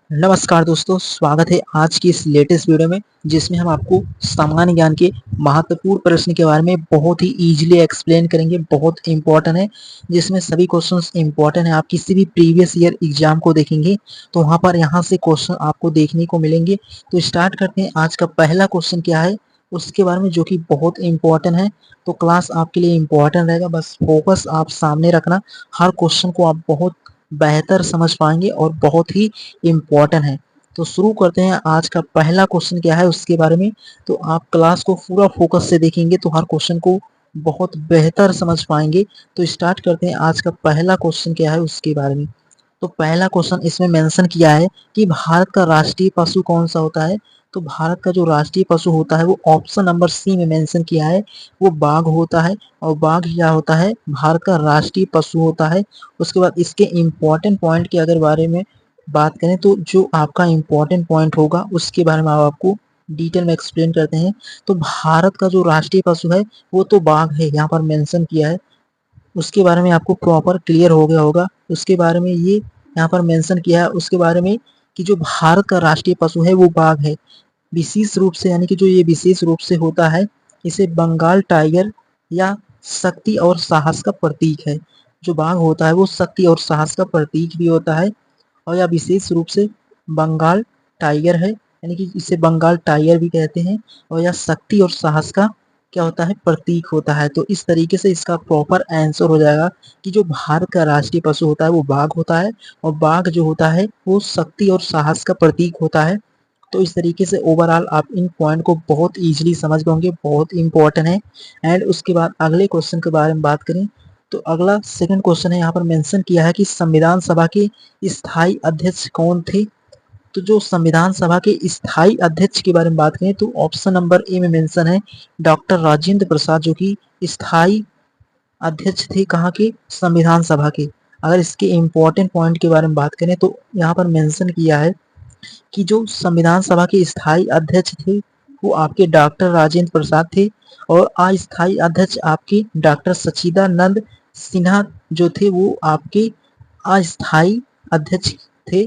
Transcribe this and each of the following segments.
नमस्कार दोस्तों, स्वागत है आज की इस लेटेस्ट वीडियो में जिसमें हम आपको सामान्य ज्ञान के महत्वपूर्ण प्रश्न के बारे में बहुत ही इजीली एक्सप्लेन करेंगे। बहुत इंपॉर्टेंट है, जिसमें सभी क्वेश्चंस इंपॉर्टेंट है। आप किसी भी प्रीवियस ईयर एग्जाम को देखेंगे तो वहां पर यहाँ से क्वेश्चन आपको देखने को मिलेंगे। तो स्टार्ट करते हैं। आज का पहला क्वेश्चन क्या है उसके बारे में, जो कि बहुत इंपॉर्टेंट है। तो क्लास आपके लिए इंपॉर्टेंट रहेगा, बस फोकस आप सामने रखना। हर क्वेश्चन को आप बहुत बेहतर समझ पाएंगे और बहुत ही इम्पोर्टेंट है। तो शुरू करते हैं। आज का पहला क्वेश्चन क्या है उसके बारे में। तो आप क्लास को पूरा फोकस से देखेंगे तो हर क्वेश्चन को बहुत बेहतर समझ पाएंगे। तो स्टार्ट करते हैं। आज का पहला क्वेश्चन क्या है उसके बारे में। तो पहला क्वेश्चन इसमें मेंशन किया है कि भारत का राष्ट्रीय पशु कौन सा होता है। तो भारत का जो राष्ट्रीय पशु होता है वो ऑप्शन नंबर सी में मेंशन किया है, वो बाघ होता है। और बाघ क्या होता है, भारत का राष्ट्रीय पशु होता है। उसके बाद इसके इम्पोर्टेंट पॉइंट के अगर बारे में बात करें तो जो आपका इम्पोर्टेंट पॉइंट होगा उसके बारे में आपको डिटेल में एक्सप्लेन करते हैं। तो भारत का जो राष्ट्रीय पशु है वो तो बाघ है, यहाँ पर मेंशन किया है। उसके बारे में आपको प्रॉपर क्लियर हो गया होगा। उसके बारे में ये यहाँ पर मेंशन किया है उसके बारे में कि जो भारत का राष्ट्रीय पशु है वो बाघ है। विशेष रूप से, यानी कि जो ये विशेष रूप से होता है, इसे बंगाल टाइगर या शक्ति और साहस का प्रतीक है। जो बाघ होता है वो शक्ति और साहस का प्रतीक भी होता है। और यह विशेष रूप से बंगाल टाइगर है, यानी कि इसे बंगाल टाइगर भी कहते हैं। और यह शक्ति और साहस का क्या होता है, प्रतीक होता है। तो इस तरीके से इसका प्रॉपर आंसर हो जाएगा कि जो भारत का राष्ट्रीय पशु होता है वो बाघ होता है, और बाघ जो होता है वो शक्ति और साहस का प्रतीक होता है। तो इस तरीके से ओवरऑल आप इन पॉइंट को बहुत इजीली समझ गए होंगे, बहुत इंपॉर्टेंट है। एंड उसके बाद अगले क्वेश्चन के बारे में बात करें तो अगला सेकंड क्वेश्चन है, यहाँ पर मेंशन किया है कि संविधान सभा के स्थायी अध्यक्ष कौन थे। तो जो संविधान सभा के स्थायी अध्यक्ष के बारे में बात करें तो ऑप्शन नंबर ए में मेंशन है डॉक्टर राजेंद्र प्रसाद, जो कि स्थायी अध्यक्ष थे कहाँ के, संविधान सभा के। अगर इसके इम्पोर्टेंट पॉइंट के बारे में बात करें तो यहाँ पर मेंशन किया है कि जो संविधान सभा के स्थायी अध्यक्ष थे वो आपके डॉक्टर राजेंद्र प्रसाद थे। और अस्थायी अध्यक्ष आपके डॉक्टर सच्चिदानंद सिन्हा जो थे वो आपके अस्थायी अध्यक्ष थे।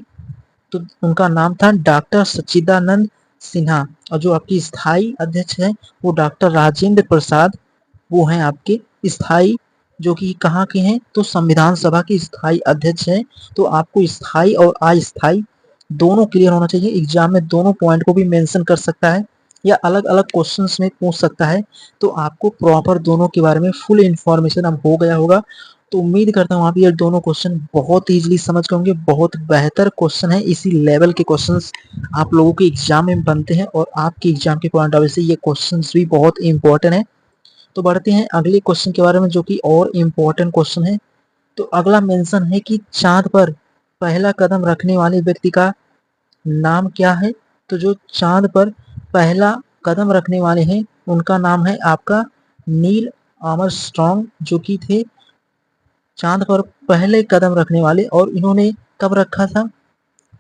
तो उनका नाम था डॉक्टर सच्चिदानंद सिन्हा। और जो आपकी स्थायी अध्यक्ष है वो डॉक्टर राजेंद्र प्रसाद, वो हैं आपके स्थायी, जो कि कहाँ के हैं तो संविधान सभा के स्थायी अध्यक्ष हैं। तो आपको स्थायी और अस्थायी दोनों क्लियर होना चाहिए। एग्जाम में दोनों पॉइंट को भी मेंशन कर सकता है या अलग अलग क्वेश्चंस में पूछ सकता है। तो आपको प्रॉपर दोनों के बारे में फुल इंफॉर्मेशन अब हो गया होगा। तो उम्मीद करता हूँ आप ये दोनों क्वेश्चन बहुत इजीली समझ गए होंगे। बहुत बेहतर क्वेश्चन है, इसी लेवल के क्वेश्चंस आप लोगों के एग्जाम में बनते हैं और आपके एग्जाम के पॉइंट ऑफ व्यू से ये क्वेश्चंस भी बहुत इंपॉर्टेंट है। तो बढ़ते हैं अगले क्वेश्चन के बारे में, जो कि और इम्पोर्टेंट क्वेश्चन है। तो अगला मेंशन है कि चांद पर पहला कदम रखने वाले व्यक्ति का नाम क्या है। तो जो चांद पर पहला कदम रखने वाले हैं उनका नाम है आपका नील आर्मस्ट्रॉन्ग, जो कि थे चांद पर पहले कदम रखने वाले। और इन्होंने कब रखा था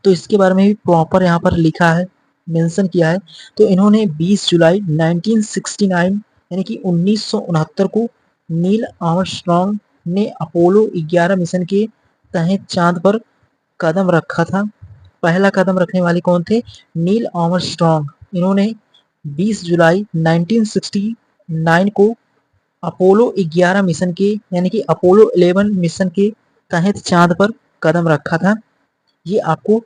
तो इसके बारे में भी प्रॉपर यहाँ पर लिखा है, मेंशन किया है। तो इन्होंने 20 जुलाई 1969 यानी कि 1969 को नील आर्मस्ट्रॉन्ग ने अपोलो 11 मिशन के तहत चांद पर कदम रखा था। पहला कदम रखने वाले कौन थे, नील आर्मस्ट्रॉन्ग। इन्होंने 20 जुलाई 1969 को अपोलो 11 मिशन के यानी कि अपोलो 11 मिशन के तहत चांद पर कदम रखा था। ये आपको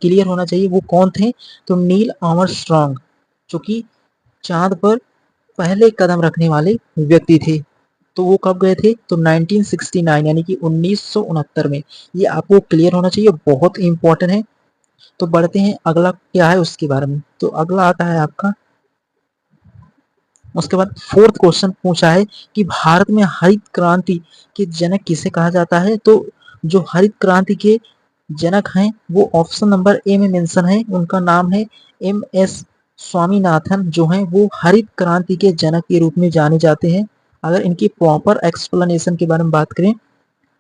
क्लियर होना चाहिए वो कौन थे, तो नील आर्मस्ट्रॉन्ग, जो कि चांद पर पहले कदम रखने वाले व्यक्ति थे। तो वो कब गए थे तो 1969 यानी कि 1969 में। ये आपको क्लियर होना चाहिए, बहुत इंपॉर्टेंट है। तो बढ़ते हैं अगला क्या है उसके बारे में। तो अगला आता है आपका, उसके बाद फोर्थ क्वेश्चन पूछा है कि भारत में हरित क्रांति के जनक किसे कहा जाता है। तो जो हरित क्रांति के जनक हैं वो ऑप्शन नंबर ए में मेंशन है, उनका नाम है एम एस स्वामीनाथन, जो हैं वो हरित क्रांति के जनक के रूप में जाने जाते हैं। अगर इनकी प्रॉपर एक्सप्लेनेशन के बारे में बात करें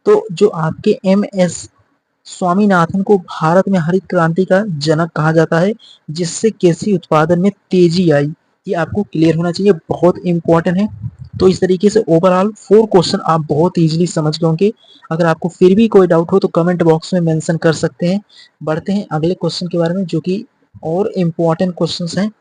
तो जो आपके एम एस स्वामीनाथन को भारत में हरित क्रांति का जनक कहा जाता है, जिससे कृषि उत्पादन में तेजी आई। ये आपको क्लियर होना चाहिए, बहुत इंपॉर्टेंट है। तो इस तरीके से ओवरऑल 4 क्वेश्चन आप बहुत इजीली समझ गए होंगे। अगर आपको फिर भी कोई डाउट हो तो कमेंट बॉक्स में मेंशन कर सकते हैं। बढ़ते हैं अगले क्वेश्चन के बारे में जो कि और इम्पोर्टेंट क्वेश्चंस हैं।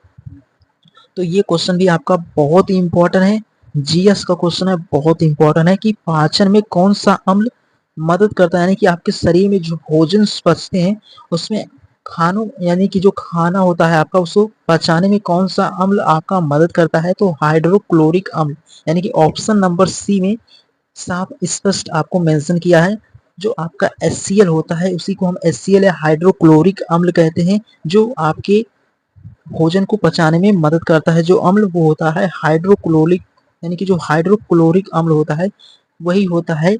तो ये क्वेश्चन भी आपका बहुत ही इम्पोर्टेंट है, जीएस का क्वेश्चन है, बहुत इम्पोर्टेंट है कि पाचन में कौन सा अम्ल मदद करता है, यानी कि आपके शरीर में जो भोजन पचते हैं उसमें खानों यानी कि जो खाना होता है आपका उसको पचाने में कौन सा अम्ल आपका मदद करता है, तो हाइड्रोक्लोरिक अम्ल, यानी कि ऑप्शन नंबर सी में साफ स्पष्ट आपको मेंशन किया है। जो आपका HCl होता है उसी को हम HCl या हाइड्रोक्लोरिक अम्ल कहते हैं, जो आपके भोजन को पचाने में मदद करता है। जो अम्ल वो होता है हाइड्रोक्लोरिक, यानी कि जो हाइड्रोक्लोरिक अम्ल होता है वही होता है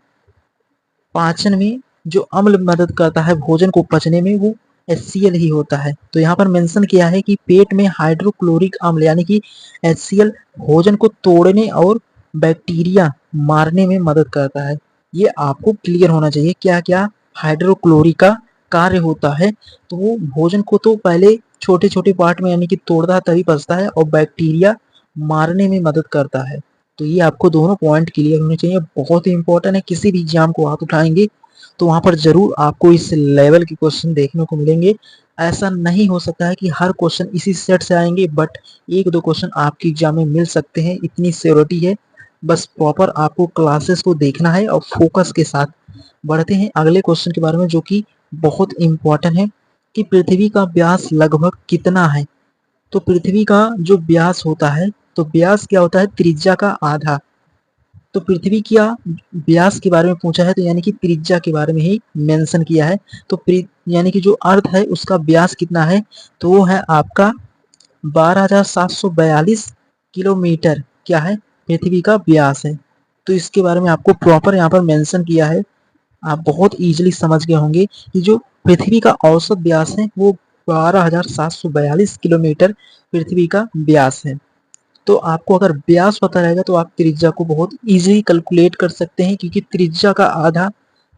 पाचन में जो अम्ल मदद करता है भोजन को पचने में, वो HCl ही होता है। तो यहाँ पर मेंशन किया है कि पेट में हाइड्रोक्लोरिक अम्ल यानी कि HCl भोजन को तोड़ने और बैक्टीरिया मारने में मदद करता है। ये आपको क्लियर होना चाहिए क्या क्या हाइड्रोक्लोरिक का कार्य होता है। तो वो भोजन को तो पहले छोटे छोटे पार्ट में यानी कि तोड़ता है तभी पचता है, और बैक्टीरिया मारने में मदद करता है। तो ये आपको दोनों पॉइंट क्लियर होने चाहिए, बहुत ही इंपॉर्टेंट है। किसी भी एग्जाम को आप उठाएंगे तो वहां पर जरूर आपको इस लेवल के क्वेश्चन देखने को मिलेंगे। ऐसा नहीं हो सकता है कि हर क्वेश्चन इसी सेट से आएंगे, बट एक दो क्वेश्चन आपके एग्जाम में मिल सकते हैं, इतनी श्योरिटी है। बस प्रॉपर आपको क्लासेस को देखना है और फोकस के साथ। बढ़ते हैं अगले क्वेश्चन के बारे में जो कि बहुत इंपॉर्टेंट है कि पृथ्वी का व्यास लगभग कितना है। तो पृथ्वी का जो व्यास होता है, तो व्यास क्या होता है, त्रिज्या का आधा। तो पृथ्वी का व्यास के बारे में पूछा है तो यानी कि त्रिज्या के बारे में ही मेंशन किया है। तो यानी कि जो अर्थ है उसका व्यास कितना है, तो वो है आपका 12,742 किलोमीटर क्या है, पृथ्वी का व्यास है। तो इसके बारे में आपको प्रॉपर यहाँ पर मेंशन किया है। आप बहुत इजीली समझ गए होंगे कि जो पृथ्वी का औसत व्यास है वो 12,742 किलोमीटर पृथ्वी का व्यास है। तो आपको अगर व्यास पता रहेगा तो आप त्रिज्या को बहुत इजीली कैलकुलेट कर सकते हैं, क्योंकि त्रिज्या का आधा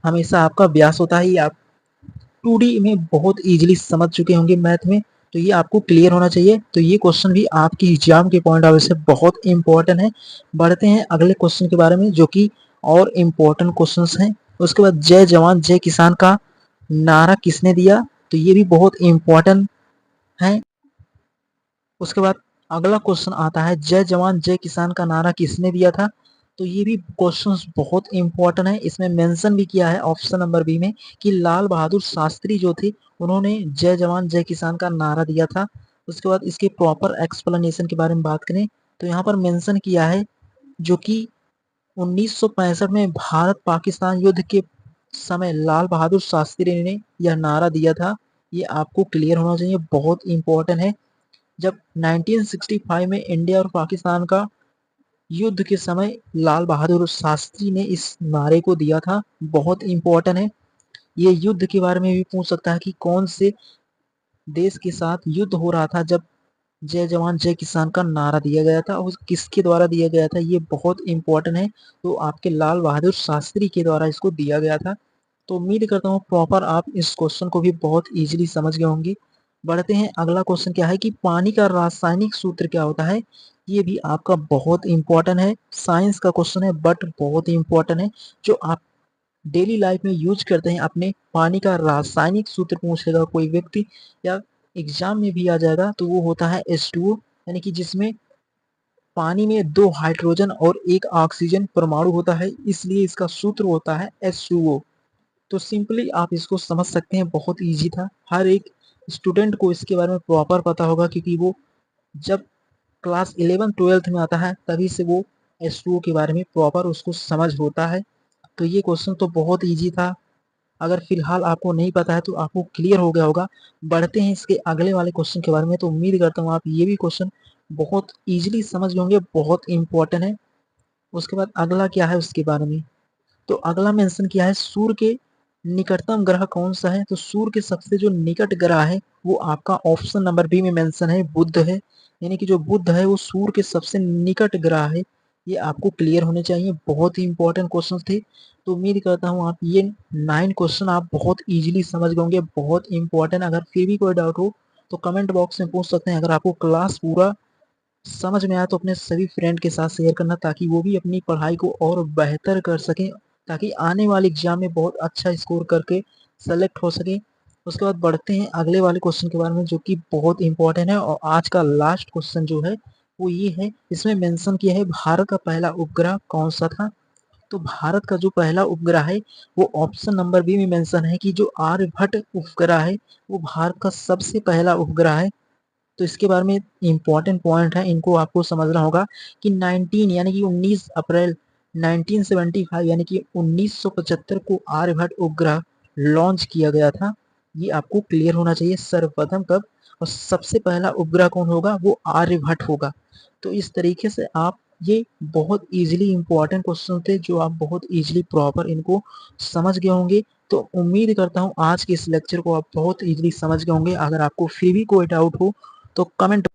हमेशा आपका व्यास होता है। ये आप 2D में बहुत इजीली समझ चुके होंगे मैथ में, तो ये आपको क्लियर होना चाहिए। तो ये क्वेश्चन भी आपके एग्जाम के पॉइंट ऑफ व्यू से बहुत इंपॉर्टेंट है। बढ़ते हैं अगले क्वेश्चन के बारे में जो कि और इम्पोर्टेंट क्वेश्चन हैं। उसके बाद जय जवान जय किसान का नारा किसने दिया, तो ये भी बहुत इंपॉर्टेंट है। उसके बाद अगला क्वेश्चन आता है जय जवान जय किसान का नारा किसने दिया था। तो ये भी क्वेश्चंस बहुत इंपॉर्टेंट है। इसमें मेंशन भी किया है ऑप्शन नंबर बी में कि लाल बहादुर शास्त्री जो थे उन्होंने जय जवान जय किसान का नारा दिया था। उसके बाद इसके प्रॉपर एक्सप्लेनेशन के बारे में बात करें तो यहाँ पर मेंशन किया है जो कि 1965 में भारत पाकिस्तान युद्ध के समय लाल बहादुर शास्त्री ने यह नारा दिया था। ये आपको क्लियर होना चाहिए, बहुत इंपॉर्टेंट है। जब 1965 में इंडिया और पाकिस्तान का युद्ध के समय लाल बहादुर शास्त्री ने इस नारे को दिया था, बहुत इंपॉर्टेंट है। ये युद्ध के बारे में भी पूछ सकता है कि कौन से देश के साथ युद्ध हो रहा था जब जय जवान जय किसान का नारा दिया गया था और किसके द्वारा दिया गया था, ये बहुत इंपॉर्टेंट है। तो आपके लाल बहादुर शास्त्री के द्वारा इसको दिया गया था। तो उम्मीद करता हूँ प्रॉपर आप इस क्वेश्चन को भी बहुत इजीली समझ गए होंगे। बढ़ते हैं अगला क्वेश्चन क्या है कि पानी का रासायनिक सूत्र क्या होता है। ये भी आपका बहुत इंपॉर्टेंट है, साइंस का क्वेश्चन है बट बहुत ही इंपॉर्टेंट है। जो आप डेली लाइफ में यूज करते हैं, अपने पानी का रासायनिक सूत्र पूछ लेगा कोई व्यक्ति या एग्जाम में भी आ जाएगा, तो वो होता है H2O, यानी कि जिसमें पानी में 2 हाइड्रोजन और 1 ऑक्सीजन परमाणु होता है, इसलिए इसका सूत्र होता है H2O। तो सिंपली आप इसको समझ सकते हैं, बहुत इजी था। हर एक स्टूडेंट को इसके बारे में प्रॉपर पता होगा, क्योंकि वो जब क्लास 11-12 में आता है तभी से वो H2O के बारे में प्रॉपर उसको समझ होता है। तो ये क्वेश्चन तो बहुत इजी था। अगर फिलहाल आपको नहीं पता है तो आपको क्लियर हो गया होगा। बढ़ते हैं इसके अगले वाले क्वेश्चन के बारे में। तो उम्मीद करता हूँ आप ये भी क्वेश्चन बहुत इजीली समझ गए होंगे, बहुत इंपॉर्टेंट है। उसके बाद अगला क्या है उसके बारे में, तो अगला मेंशन किया है सूर्य के निकटतम ग्रह कौन सा है। तो सूर्य के सबसे जो निकट ग्रह है वो आपका ऑप्शन नंबर बी में मेंशन है, बुध है। यानी कि जो बुध है वो सूर्य के सबसे निकट ग्रह है। ये आपको क्लियर होने चाहिए, बहुत ही इंपॉर्टेंट क्वेश्चन थे। तो उम्मीद करता हूँ आप ये 9 क्वेश्चन आप बहुत इजीली समझ गए होंगे, बहुत इंपॉर्टेंट। अगर फिर भी कोई डाउट हो तो कमेंट बॉक्स में पूछ सकते हैं। अगर आपको क्लास पूरा समझ में आया तो अपने सभी फ्रेंड के साथ शेयर करना ताकि वो भी अपनी पढ़ाई को और बेहतर कर सकें, ताकि आने वाले एग्जाम में बहुत अच्छा स्कोर करके सेलेक्ट हो सके। उसके बाद बढ़ते हैं अगले वाले क्वेश्चन के बारे में जो कि बहुत इंपॉर्टेंट है और आज का लास्ट क्वेश्चन जो है वो ये है, इसमें मेंशन किया है भारत का पहला उपग्रह कौन सा था। तो भारत का जो पहला उपग्रह है वो ऑप्शन नंबर बी में मेंशन है कि जो आर्यभट्ट उपग्रह है वो भारत का सबसे पहला उपग्रह है। तो इसके बारे में इम्पोर्टेंट पॉइंट है, इनको आपको समझना होगा कि 19 यानी कि 19 अप्रैल 1975 यानी कि 1975 को आर्यभट्ट उपग्रह लॉन्च किया गया था। ये आपको क्लियर होना चाहिए सर्वप्रथम कब और सबसे पहला उपग्रह कौन होगा, वो आर्यभट्ट होगा। तो इस तरीके से आप ये बहुत इजीली इंपॉर्टेंट क्वेश्चन थे जो आप बहुत इजीली प्रॉपर इनको समझ गए होंगे। तो उम्मीद करता हूँ आज के इस लेक्चर को आप बहुत इजीली समझ गए होंगे। अगर आपको फिर भी कोई डाउट हो तो कमेंट।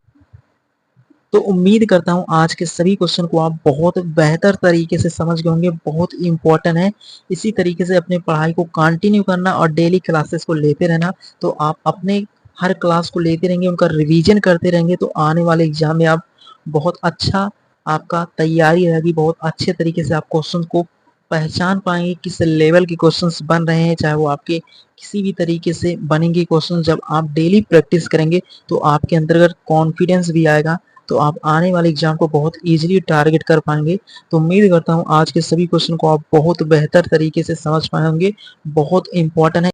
तो उम्मीद करता हूँ आज के सभी क्वेश्चन को आप बहुत बेहतर तरीके से समझ गए होंगे, बहुत इंपॉर्टेंट है। इसी तरीके से अपने पढ़ाई को कंटिन्यू करना और डेली क्लासेस को लेते रहना। तो आप अपने हर क्लास को लेते रहेंगे, उनका रिवीजन करते रहेंगे तो आने वाले एग्जाम में आप बहुत अच्छा आपका तैयारी रहेगी, बहुत अच्छे तरीके से आप क्वेश्चन को पहचान पाएंगे किस लेवल के क्वेश्चंस बन रहे हैं, चाहे वो आपके किसी भी तरीके से बनेंगे क्वेश्चन। जब आप डेली प्रैक्टिस करेंगे तो आपके अंतर्गत कॉन्फिडेंस भी आएगा, तो आप आने वाले एग्जाम को बहुत इजीली टारगेट कर पाएंगे। तो उम्मीद करता हूँ आज के सभी क्वेश्चन को आप बहुत बेहतर तरीके से समझ पाए होंगे, बहुत इंपॉर्टेंट है।